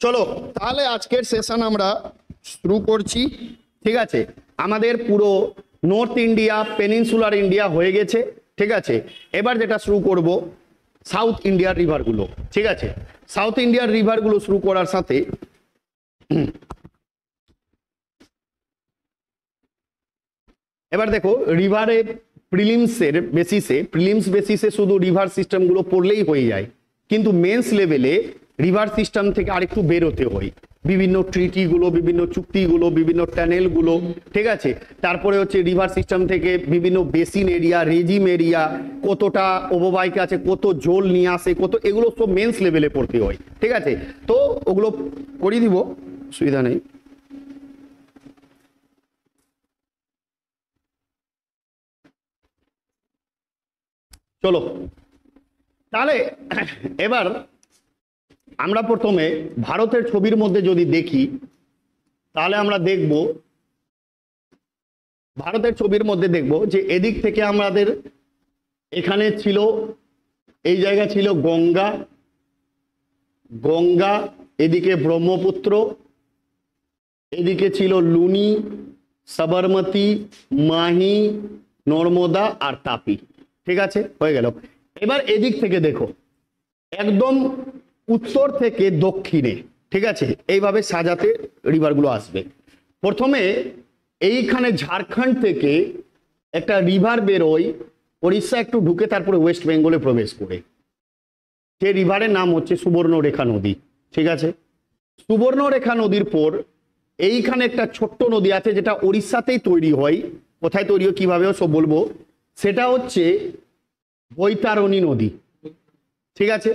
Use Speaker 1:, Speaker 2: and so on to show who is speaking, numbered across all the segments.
Speaker 1: চলো তাহলে আজকের সেশন আমরা শুরু করছি। ঠিক আছে, আমাদের পুরো নর্থ ইন্ডিয়া পেনিনসুলার ইন্ডিয়া হয়ে গেছে। ঠিক আছে, এবার যেটা শুরু করব সাউথ ইন্ডিয়ার রিভারগুলো। ঠিক আছে, সাউথ ইন্ডিয়ার রিভারগুলো শুরু করার সাথে এবার দেখো রিভারে প্রিলিমস বেসিসে শুধু রিভার সিস্টেমগুলো পড়লেই হয়ে যায়, কিন্তু মেন্স লেভেলে রিভার সিস্টেম থেকে আরেকটু বেরোতে হয়। বিভিন্ন ট্রিটিগুলো, বিভিন্ন চুক্তিগুলো, বিভিন্ন ট্যানেলগুলো। ঠিক আছে, তারপরে হচ্ছে রিভার সিস্টেম থেকে বিভিন্ন বেসিন এরিয়া, রেজিম এরিয়া, কতটা অববাহিকা আছে, কত জল নিয়ে আসে, কত, এগুলো সব মেন্স লেভেলে পড়তে হয়। ঠিক আছে, তো ওগুলো করিয়ে দিব, অসুবিধা নেই। চলো তাহলে এবার আমরা প্রথমে ভারতের ছবির মধ্যে যদি দেখি, তাহলে আমরা দেখব ভারতের ছবির মধ্যে দেখব যে এদিক থেকে আমাদের এখানে ছিল, এই জায়গা ছিল গঙ্গা, গঙ্গা, এদিকে ব্রহ্মপুত্র, এদিকে ছিল লুনি, সাবরমতী, মাহি, নর্মদা আর তাপি। ঠিক আছে, হয়ে গেল। এবার এদিক থেকে দেখো একদম উত্তর থেকে দক্ষিণে, ঠিক আছে, এইভাবে সাজাতে রিভারগুলো আসবে। প্রথমে এইখানে ঝাড়খণ্ড থেকে একটা রিভার বেরোয়, উড়িষ্যা একটু ঢুকে তারপরে ওয়েস্ট বেঙ্গলে প্রবেশ করে। সে রিভারের নাম হচ্ছে সুবর্ণরেখা নদী। ঠিক আছে, সুবর্ণরেখা নদীর পর এইখানে একটা ছোট্ট নদী আছে যেটা উড়িষ্যাতেই তৈরি হয়, কোথায় তৈরি হয় কিভাবেও সব বলবো, সেটা হচ্ছে বৈতারণী নদী। ঠিক আছে,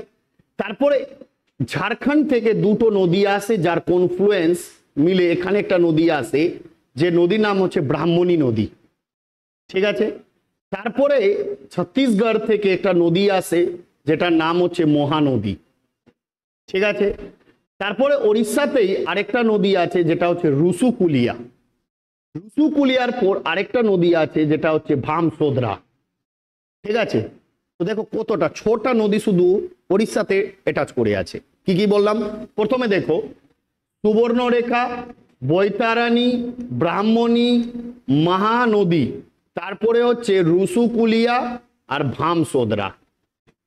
Speaker 1: তারপরে ঝাড়খণ্ড থেকে দুটো নদী আসে যার কনফ্লুয়েন্স মিলে এখানে একটা নদী আসে, যে নদীর নাম হচ্ছে ব্রাহ্মণী নদী। ঠিক আছে, তারপরে ছত্তিশগড় থেকে একটা নদী আসে যেটার নাম হচ্ছে মহানদী। ঠিক আছে, তারপরে উড়িষ্যাতেই আরেকটা নদী আছে যেটা হচ্ছে রুসুকুলিয়া। রুসুকুলিয়ার পর আরেকটা নদী আছে যেটা হচ্ছে ভামসোদরা। ঠিক আছে, তো দেখো কতটা ছোটটা নদী শুধু উড়িষ্যাতে অ্যাটাচ করে আছে। কি কি বললাম, প্রথমে দেখো সুবর্ণরেখা, বৈতারানী, ব্রাহ্মণী, মহানদী, তারপরে হচ্ছে রুসুকুলিয়া আর ভামসোদরা।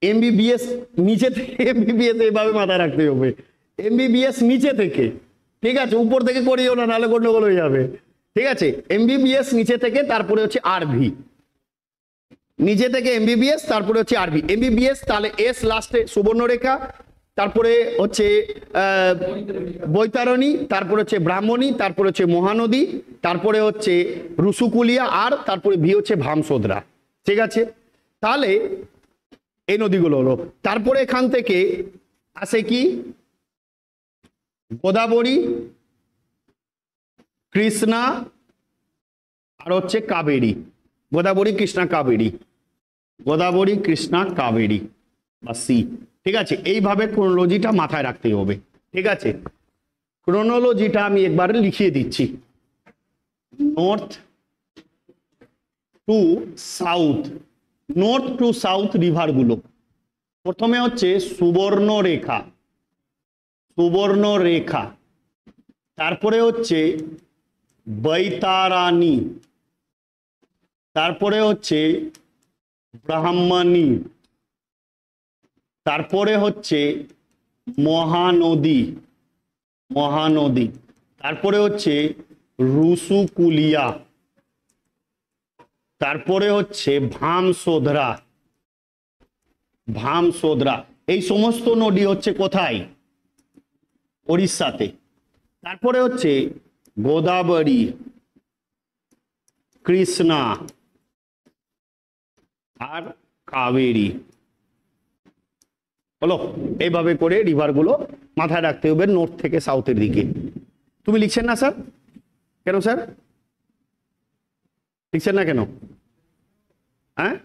Speaker 1: এমবিবিএস নিচে থেকে, এমবিবিএস এইভাবে মাথায় রাখতে হবে, এমবিবিএস নিচে থেকে। ঠিক আছে, উপর থেকে করিও না, নাহলে গন্ডগোল হয়ে যাবে। ঠিক আছে, এমবিবিএস নিচে থেকে, তারপরে হচ্ছে আরভি, নিচে থেকে এমবিবিএস, তারপরে হচ্ছে আরভি। এমবিবিএস তাহলে এস লাস্টে সুবর্ণরেখা, তারপরে হচ্ছে বৈতারণী, তারপরে হচ্ছে ব্রাহ্মণী, তারপরে হচ্ছে মহানদী, তারপরে হচ্ছে রুসুকুলিয়া, আর তারপরে ভি হচ্ছে ভামসোদরা। ঠিক আছে, তাহলে এই নদীগুলো হলো। তারপরে এখান থেকে আসে কি গোদাবরী, কৃষ্ণা আর হচ্ছে কাবেরী। গোদাবরী, কৃষ্ণা, কাবেরী, গোদাবরী, কৃষ্ণা, কাবেরী বা সি। ঠিক আছে, এইভাবে ক্রোনোলজিটা মাথায় রাখতে হবে। ঠিক আছে, ক্রোনোলজিটা আমি একবার লিখিয়ে দিচ্ছি। North to south, north to south রিভারগুলো প্রথমে হচ্ছে সুবর্ণরেখা, সুবর্ণরেখা, তারপরে হচ্ছে বৈতারানী, তারপরে হচ্ছে ব্রাহ্মণী, তারপরে হচ্ছে মহানদী, মহানদী, তারপরে হচ্ছে রুসুকুলিয়া, তারপরে হচ্ছে ভামসোদরা, ভামসোদরা। এই সমস্ত নদী হচ্ছে কোথায়, উড়িষ্যাতে। তারপরে হচ্ছে গোদাবরী, কৃষ্ণা আর কাবেরী। হলো, এইভাবে করে রিভারগুলো মাথায় রাখতে হবে নর্থ থেকে সাউথের দিকে। তুমি লিখছেন না স্যার? কেন স্যার লিখছেন না কেন? হ্যাঁ,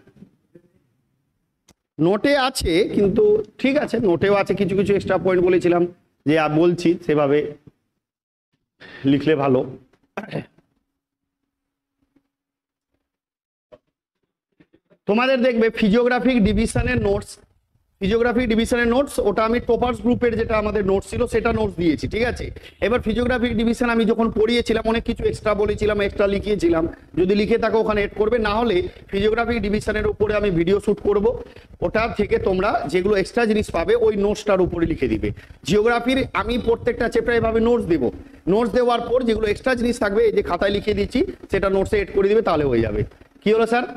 Speaker 1: নোটে আছে, কিন্তু ঠিক আছে, নোটেও আছে, কিছু কিছু এক্সট্রা পয়েন্ট বলেছিলাম যে বলছি, সেভাবে লিখলে ভালো। তোমাদের দেখবে ফিজিওগ্রাফিক ডিভিশনের নোটস ফিজিওগ্রাফি ডিভিশনের নোটস, ওটা আমি টপার্স গ্রুপের যেটা আমাদের নোটস ছিল সেটা নোটস দিয়েছি, ঠিক আছে। এবার ফিজিওগ্রাফিক ডিভিশন আমি যখন পড়িয়েছিলাম অনেক কিছু এক্সট্রা বলেছিলাম, এক্সট্রা লিখিয়েছিলাম, যদি লিখে থাকো ওখানে এড করবে, না হলে ফিজিওগ্রাফিক ডিভিশনের উপরে আমি ভিডিও শ্যুট করব, ওটা থেকে তোমরা যেগুলো এক্সট্রা জিনিস পাবে ওই নোটসটার উপরে লিখে দিবে। জিওগ্রাফির আমি প্রত্যেকটা চ্যাপ্টারে এভাবে নোটস দেবো, নোটস দেওয়ার পর যেগুলো এক্সট্রা জিনিস থাকবে এই যে খাতায় লিখে দিচ্ছি সেটা নোটসে এড করে দিবে, তাহলে হয়ে যাবে। কি হলো স্যার?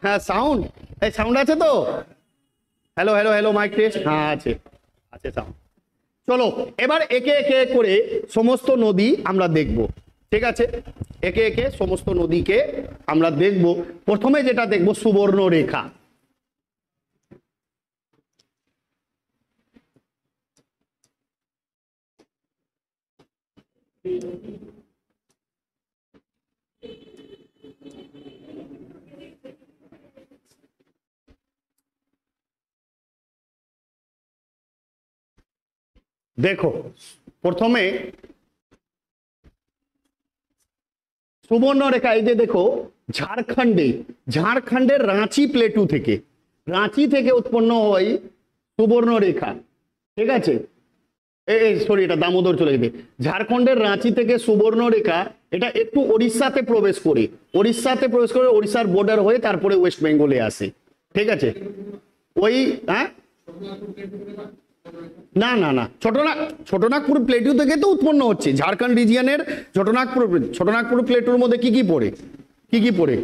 Speaker 1: হ্যাঁ সাউন্ড, এই সাউন্ড আছে তো? Hello hello hello, mike test, হ্যাঁ আছে, আছে সাউন্ড। চলো এবার একে একে করে সমস্ত নদী আমরা দেখব, ঠিক আছে। একে একে সমস্ত নদীকে আমরা দেখব। প্রথমে যেটা দেখব সুবর্ণরেখা। দেখো প্রথমে সুবর্ণরেখা, এই যে দেখো ঝাড়খণ্ডের রাঁচি প্লেটু থেকে, রাঁচি থেকে উৎপন্ন হয় সুবর্ণরেখা, ঠিক আছে। এই সরি, এটা দামোদর চলে গেছে। ঝাড়খণ্ডের রাঁচি থেকে সুবর্ণরেখা এটা একটু ওড়িশাতে প্রবেশ করে, ওড়িশার বর্ডার হয়ে তারপরে ওয়েস্ট বেঙ্গলে আসে, ঠিক আছে। ওই হ্যাঁ না না না, ছোটনাগপুর প্লেটু থেকে তো উৎপন্ন হচ্ছে। ঝাড়খণ্ড রিজিয়নের ছোটনাগপুর প্লেটুর মধ্যে কি কি পড়ে?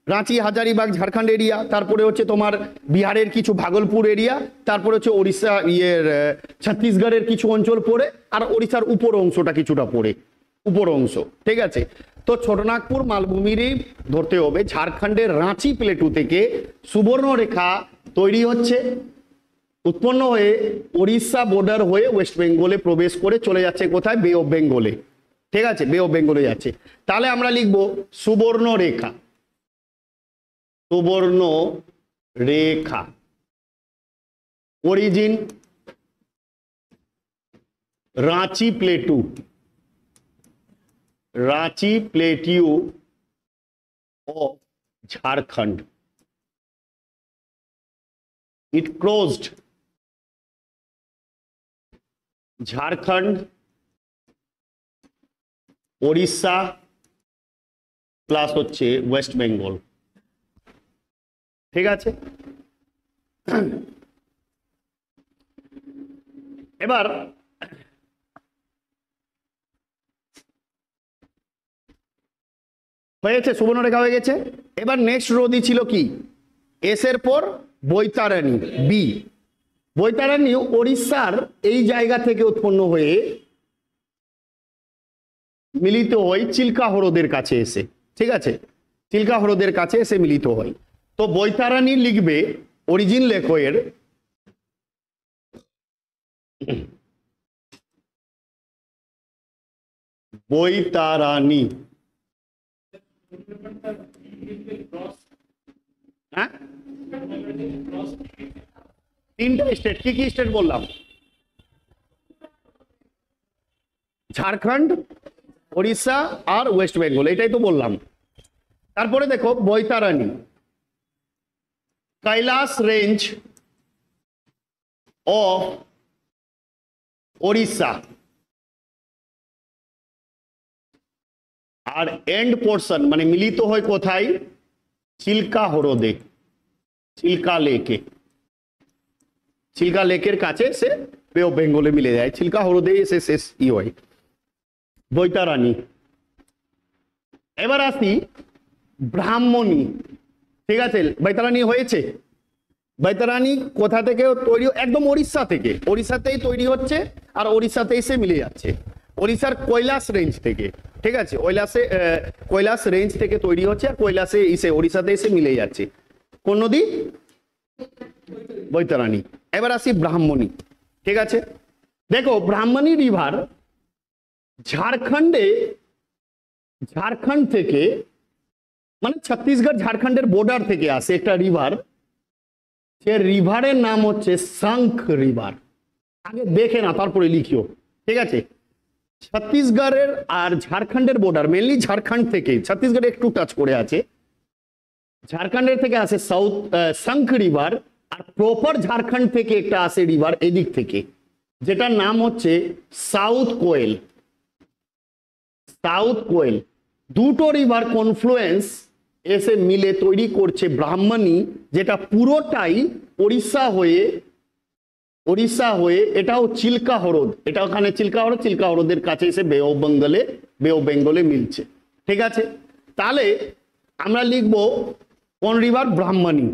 Speaker 1: রাঁচি, হাজারিবাগ ঝাড়খণ্ড এরিয়া, তারপরে হচ্ছে তোমার বিহারের কিছু ভাগলপুর এরিয়া, তারপরে হচ্ছে ওড়িশা ছত্তিশগড়ের কিছু অঞ্চল পড়ে, আর ওড়িশার উপর অংশটা কিছুটা পড়ে, উপর অংশ, ঠিক আছে। তো ছোটনাগপুর মালভূমিরই ধরতে হবে। ঝাড়খণ্ডের রাঁচি প্লেটু থেকে সুবর্ণরেখা তৈরি হচ্ছে, উৎপন্ন হয়ে ওড়িশা বর্ডার হয়ে ওয়েস্ট বেঙ্গলে প্রবেশ করে চলে যাচ্ছে কোথায়? বে অফ বেঙ্গলে, ঠিক আছে, বে অফ বেঙ্গলে যাচ্ছে। তাহলে আমরা লিখবো Subarnarekha, Subarnarekha origin Ranchi প্লেটিউ of Jharkhand. It crossed Jharkhand, Odisha plus হচ্ছে ওয়েস্ট বেঙ্গল, ঠিক আছে। এবার হয়েছে, সুবর্ণরেখা হয়ে গেছে। এবার নেক্সট নদী ছিল কি? এস এর পর বৈতারানী, বি। বৈতারানী ওড়িশার এই জায়গা থেকে উৎপন্ন হয়ে মিলিত হয় চিল্কা হ্রদের কাছে এসে, ঠিক আছে, চিল্কা হ্রদের কাছে এসে মিলিত হয়। তো বৈতারানী লিখবে, অরিজিন লেখো এর, বৈতারানী, হ্যাঁ তিনটা স্টেট, কি কি স্টেট বললাম? ঝাড়খণ্ড, ওড়িশা আর ওয়েস্ট বেঙ্গল, এটাই তো বললাম। তারপরে দেখো বৈতারানী কৈলাস রেঞ্জ অফ ওড়িশা, আর এন্ড পোর্শন মানে মিলিত হয় কোথায়? চিল্কা হ্রদে, চিল্কা লেকের কাছে সে বে অফ বেঙ্গলে মিলে যায়, চিল্কা হ্রদে এসে শেষ ই হয় বৈতারানী। এবার আসি ব্রাহ্মণী, ঠিক আছে। বৈতারানী হয়েছে, বৈতারানী কোথা থেকে তৈরি? একদম ওড়িশা থেকে, ওড়িশাতেই তৈরি হচ্ছে আর ওড়িশাতে এসে মিলে যাচ্ছে, ওড়িশার কৈলাস রেঞ্জ থেকে, ঠিক আছে। কৈলাস রেঞ্জ থেকে তৈরি হচ্ছে আর কৈলাসে এসে ওড়িশাতে এসে মিলে যাচ্ছে। কোন নদী? বৈতারানী। এবার আসি ব্রাহ্মণী, ঠিক আছে। দেখো ব্রাহ্মণী রিভার ঝাড়খণ্ড থেকে মানে ছত্তিশগড় ঝাড়খণ্ডের বর্ডার থেকে আসে একটা রিভার, সে রিভারের নাম হচ্ছে শঙ্খ রিভার। আগে দেখে না তারপরে লিখিও, ঠিক আছে। ছত্তিশগড়ের আর ঝাড়খণ্ডের বর্ডার, মেনলি ঝাড়খণ্ড থেকে, ছত্তিশগড়ে একটু টাচ করে আছে, ঝাড়খণ্ডের থেকে আসে সাউথ শঙ্খ রিভার, আর প্রপার ঝাড়খণ্ড থেকে একটা আসে রিভার এদিক থেকে, যেটার নাম হচ্ছে সাউথ কোয়েল। সাউথ কোয়েল দুটো রিভার কনফ্লুয়েন্স এসে মিলে তৈরি করছে ব্রাহ্মণী, যেটা পুরোটাই ওড়িশা হয়ে এটাও চিল্কা হ্রদ, এটা ওখানে চিল্কা হ্রদের কাছে এসে বে অফ বেঙ্গলে মিলছে। ঠিক আছে, তাহলে আমরা লিখব কোন রিভার? ব্রাহ্মণী।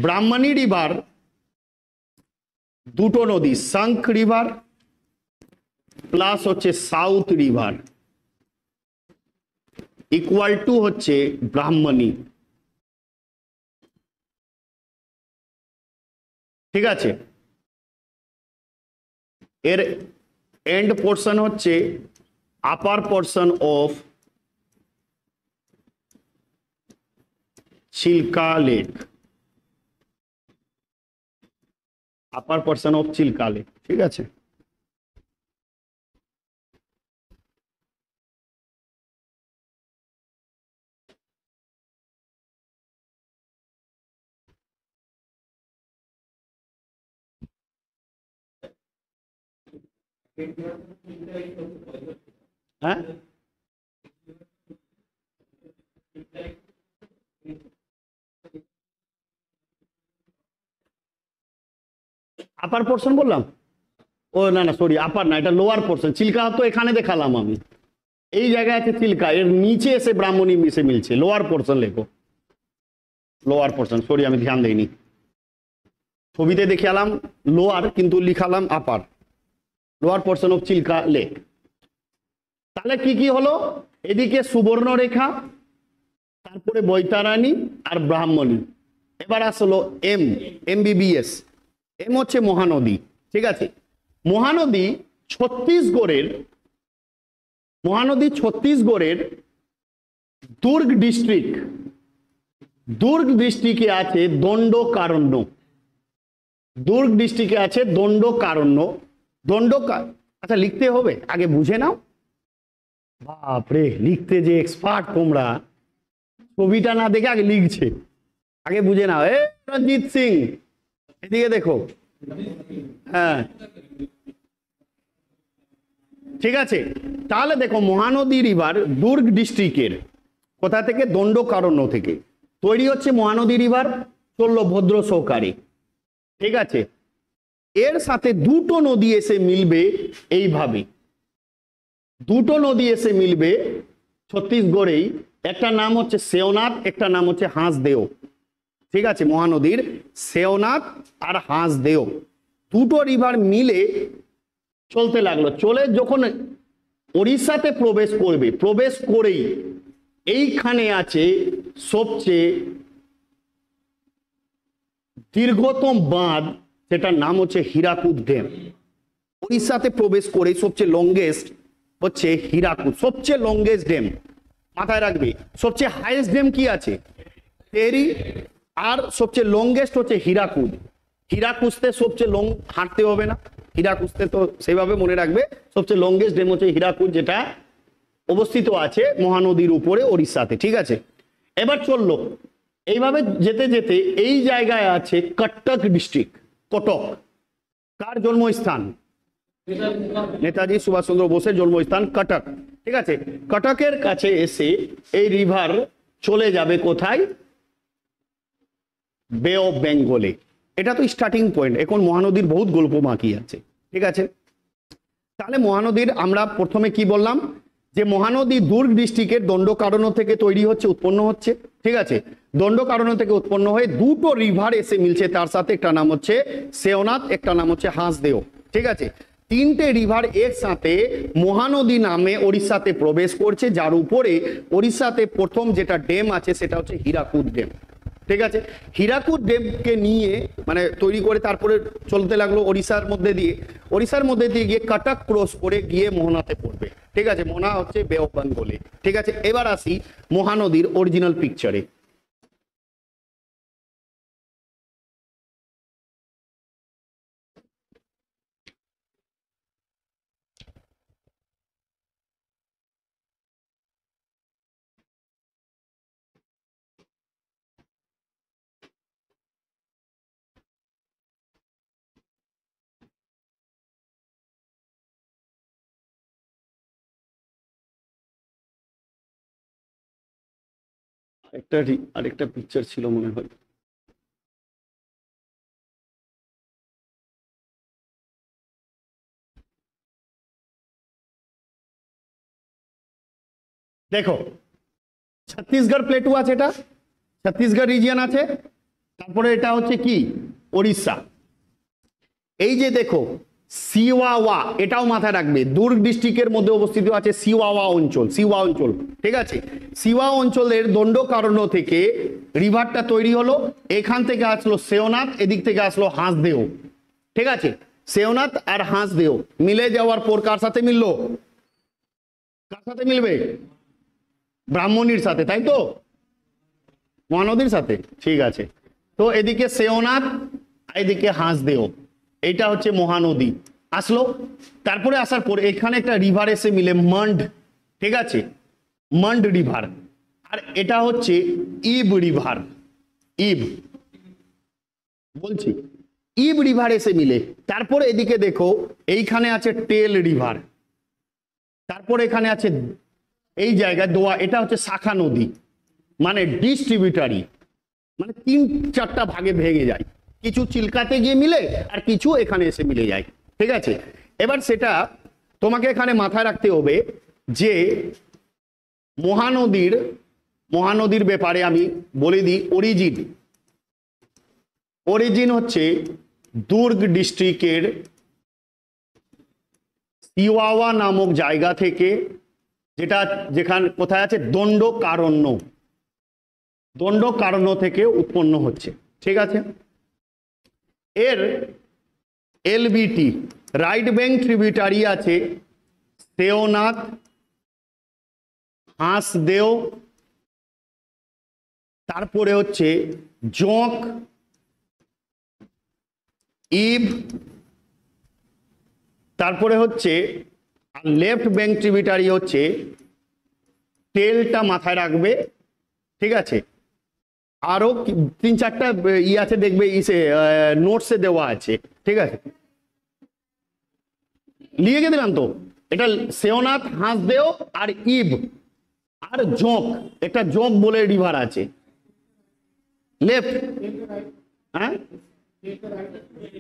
Speaker 1: ব্রাহ্মণী রিভার দুটো নদী, শঙ্খ রিভার প্লাস হচ্ছে সাউথ রিভার ইকুয়াল টু হচ্ছে ব্রাহ্মণী। ঠিক আছে, এর এন্ড পোর্শন হচ্ছে upper portion of Chilka lake, upper portion of Chilka lake. ঠিক আছে, হ্যাঁ আপার পোর্শন বললাম, ও না না সরি, আপার না, এটা লোয়ার পোর্শন। চিল্কা তো এখানে দেখালাম আমি, এই জায়গায় আছে চিল্কা, এর নিচে এসে ব্রাহ্মণী মিশে মিলছে। লোয়ার পোর্শন লেখো, লোয়ার পোর্শন, সরি আমি ধ্যান দেইনি, ছবিতে দেখালাম লোয়ার কিন্তু লিখালাম upper, lower portion of Chilka lake. তাহলে কি কি হলো? এদিকে সুবর্ণরেখা, তারপরে বৈতারানী আর ব্রাহ্মণী। এবার আসলো এমবিবিএস, এম হচ্ছে মহানদী। ঠিক আছে, মহানদী ছত্তিশগড়ের দুর্গ ডিস্ট্রিক্টে আছে দণ্ডকারণ্য। আচ্ছা লিখতে হবে, আগে বুঝে নাও। বাপরে, লিখতে যে এক্সপার্ট তোমরা, ছবিটা না দেখে আগে লিখছে, আগে বুঝে নাও। রঞ্জিত সিং এদিকে দেখো, হ্যাঁ ঠিক আছে। তাহলে দেখো, মহানদী রিভার দুর্গ ডিস্ট্রিক্টের কোথা থেকে? দণ্ডকারণ্য থেকে তৈরি হচ্ছে মহানদী রিভার, চললো ভদ্র সহকারে। ঠিক আছে, এর সাথে দুটো নদী এসে মিলবে এইভাবে, দুটো নদী এসে মিলবে ছত্তিশগড়েই, একটা নাম হচ্ছে শেওনাথ, একটা নাম হচ্ছে হাঁসদেও। ঠিক আছে, মহানদীর শেওনাথ আর হাঁসদেও দুটো রিভার মিলে চলতে লাগলো। চলে যখন ওড়িশাতে প্রবেশ করেই এইখানে আছে সবচেয়ে দীর্ঘতম বাঁধ, যেটার নাম হচ্ছে হীরাকুদ ড্যাম। ওড়িশাতে প্রবেশ করে সবচেয়ে লংগেস্ট হচ্ছে হীরাকুদ, সবচেয়ে লংগেস্ট ড্যাম মাথায় রাখবে। সবচেয়ে হাইয়েস্ট ড্যাম কি আছে? তেরি, আর সবচেয়ে লংগেস্ট হচ্ছে হীরাকুদ। হীরাকুদতে সবচেয়ে লং হাঁটতে হবে না, হীরাকুদতে তো সেইভাবে মনে রাখবে, সবচেয়ে লংগেস্ট ড্যাম হচ্ছে হীরাকুদ, যেটা অবস্থিত আছে মহানদীর উপরে ওড়িশাতে। ঠিক আছে, এবার চললো এইভাবে যেতে যেতে এই জায়গায় আছে কটক ডিস্ট্রিক্ট। কটক কার জন্মস্থান? নেতাজি সুভাষচন্দ্র বোসের জন্মস্থান কটক। ঠিক আছে, কটকের কাছে এসে এই রিভার চলে যাবে কোথায়? বে অফ বেঙ্গলে। এটা তো স্টার্টিং পয়েন্ট, এখন মহানদীর বহুত গল্প বাকি আছে। ঠিক আছে, তাহলে মহানদীর আমরা প্রথমে কি বললাম? যে মহানদী দুর্গ ডিস্ট্রিক্টের দণ্ডকারণ্য থেকে উৎপন্ন হচ্ছে। ঠিক আছে, দণ্ডকারণ্য থেকে উৎপন্ন হয়ে দুটো রিভার এসে মিলছে তার সাথে, একটা নাম হচ্ছে শেওনাথ, একটা নাম হচ্ছে হাঁসদেও। ঠিক আছে, তিনটে রিভার একসাথে মহানদী নামে ওড়িশাতে প্রবেশ করছে, যার উপরে ওড়িশাতে প্রথম যেটা ড্যাম আছে সেটা হচ্ছে হীরাকুদ ড্যাম। ঠিক আছে, হীরাকুদ ড্যামকে নিয়ে মানে তৈরি করে তারপরে চলতে লাগলো ওড়িশার মধ্যে দিয়ে গিয়ে কটক ক্রস করে গিয়ে মোহনাতে পড়বে। ঠিক আছে, মোহনা হচ্ছে বে অফ বেঙ্গলে। ঠিক আছে, এবার আসি মহানদীর অরিজিনাল পিকচারে। আরেকটা পিকচার ছিল মনে হয়। দেখো, ছত্তিশগড় প্লেটু আছে, এটা ছত্তিশগড় রিজিয়ন আছে। তারপরে এটা হচ্ছে কি, ওড়িশা। এই যে দেখো সিওয়াওয়া, এটাও মাথায় রাখবে, দুর্গ ডিস্ট্রিক্টের মধ্যে অবস্থিত আছে সিওয়াওয়া অঞ্চল, সিওয়া অঞ্চল। ঠিক আছে, সিওয়া অঞ্চলের দণ্ডকারণ্য থেকে রিভারটা তৈরি হলো। এখান থেকে আসলো সেওনাথ, এদিক থেকে আসলো হাঁসদেও। ঠিক আছে, সেওনাথ আর হাঁসদেও মিলে যাওয়ার পর কার সাথে মিললো? কার সাথে মিলবে? ব্রাহ্মণীর সাথে, তাই তো, মহানদীর সাথে। ঠিক আছে, তো এদিকে সেওনাথ, এদিকে হাঁসদেও, এটা হচ্ছে মহানদী আসলো। তারপরে আসার পর এখানে একটা রিভার এসে মিলে, মন্ড। ঠিক আছে, মন্ড রিভার। আর এটা হচ্ছে ইব রিভার, ইব বলছি, ইব রিভার এসে মিলে। তারপরে এদিকে দেখো এইখানে আছে টেল রিভার। তারপর এখানে আছে এই জায়গায় দোয়া, এটা হচ্ছে শাখা নদী, মানে ডিস্ট্রিবিউটারি, মানে 3-4টা ভাগে ভেঙে যায়, কিছু চিল্কাতে গিয়ে মিলে আর কিছু এখানে এসে মিলে যায়। ঠিক আছে, এবার সেটা তোমাকে এখানে মাথায় রাখতে হবে যে মহানদীর ব্যাপারে আমি বলে দিই। অরিজিন হচ্ছে দুর্গ ডিস্ট্রিক্টের সিওয়াওয়া নামক জায়গা থেকে, যেখানে কোথায় আছে দণ্ডকারণ্য থেকে উৎপন্ন হচ্ছে। ঠিক আছে, এর এলবিটি রাইট ব্যাংক ট্রিবিউটারি আছে সেওনাথ, হাঁসদেও, তারপরে হচ্ছে জোঁক, ইব, তারপরে হচ্ছে লেফট ব্যাংক ট্রিবিউটারি হচ্ছে টেলটা মাথায় রাখবে। ঠিক আছে, আরো 3-4টা আছে, দেখবে নোটসে দেওয়া আছে। ঠিক আছে, লিখে দিলাম তো। এটা সেওনাথ, হাঁসদেও আর ইব আর জোঁক, একটা জোঁক বলে রিভার আছে লেফট। হ্যাঁ,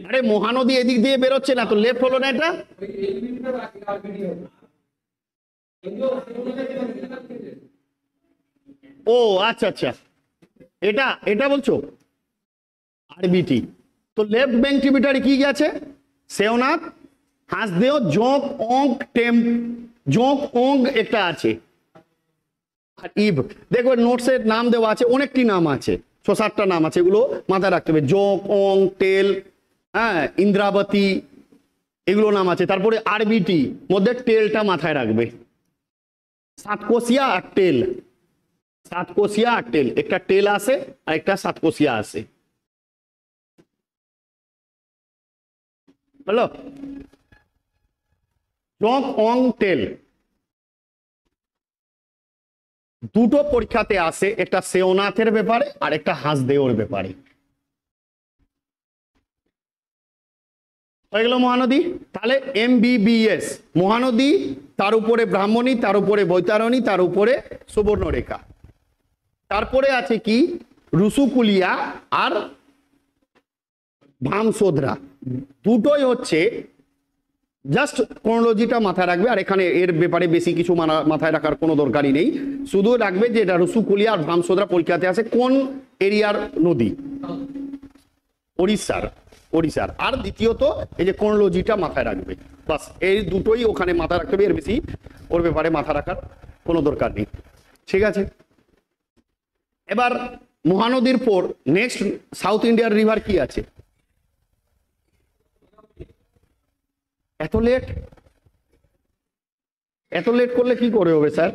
Speaker 1: আরে মহানদী এদিক দিয়ে বেরোচ্ছে না তো, লেফট হলো না এটা? ও আচ্ছা আচ্ছা, এটা বলছো আরবিটি। তো লেফট ব্যাংক ট্রিবিউটারি কি আছে? সেওনাথ, হাঁসদেও, জোঁক, ওং একটা আছে, আর ইব। দেখো নোটসের নাম দেওয়া আছে, অনেকটি নাম আছে, 6-7টা নাম আছে, এগুলো মাথায় রাখতে হবে। জোঁক, ওং, টেল, হ্যাঁ, ইন্দ্রাবতী, এগুলো নাম আছে। তারপরে আরবিটি মধ্যে টেলটা মাথায় রাখবে, সাতকোশিয়া আর টেল, একটা টেল আছে আর একটা সাতকোশিয়া আছে। হলো, জোঁক, ওং, টেল দুটো পরীক্ষাতে আসে, একটা সেওনাথের ব্যাপারে আর একটা হাঁসদেওর ব্যাপারে। হয়ে গেল মহানদী। তাহলে MBBS মহানদী, তার উপরে ব্রাহ্মণী, তার উপরে বৈতরণী, তার উপরে সুবর্ণরেখা। তারপরে আছে কি রুসুকুলিয়া আর ভামসোদরা, দুটোই হচ্ছে জাস্ট ক্রোনোলজিটা মাথায় রাখবে। আর এখানে এর ব্যাপারে বেশি কিছু মাথায় রাখার কোনো দরকারই নেই, শুধু রাখবে যে এটা রুসুকুলিয়া আর ভামসোদরা পরীক্ষাতে আছে কোন এরিয়ার নদী, ওড়িশার। আর দ্বিতীয়ত এই যে ক্রোনোলজিটা মাথায় রাখবে, বাস এই দুটোই ওখানে মাথায় রাখতে হবে, এর বেশি ওর ব্যাপারে মাথা রাখার কোনো দরকার নেই। ঠিক আছে, এবার মহানদীর পর নেক্সট সাউথ ইন্ডিয়ার রিভার কি আছে? এত লেট করলে কি করে হবে স্যার?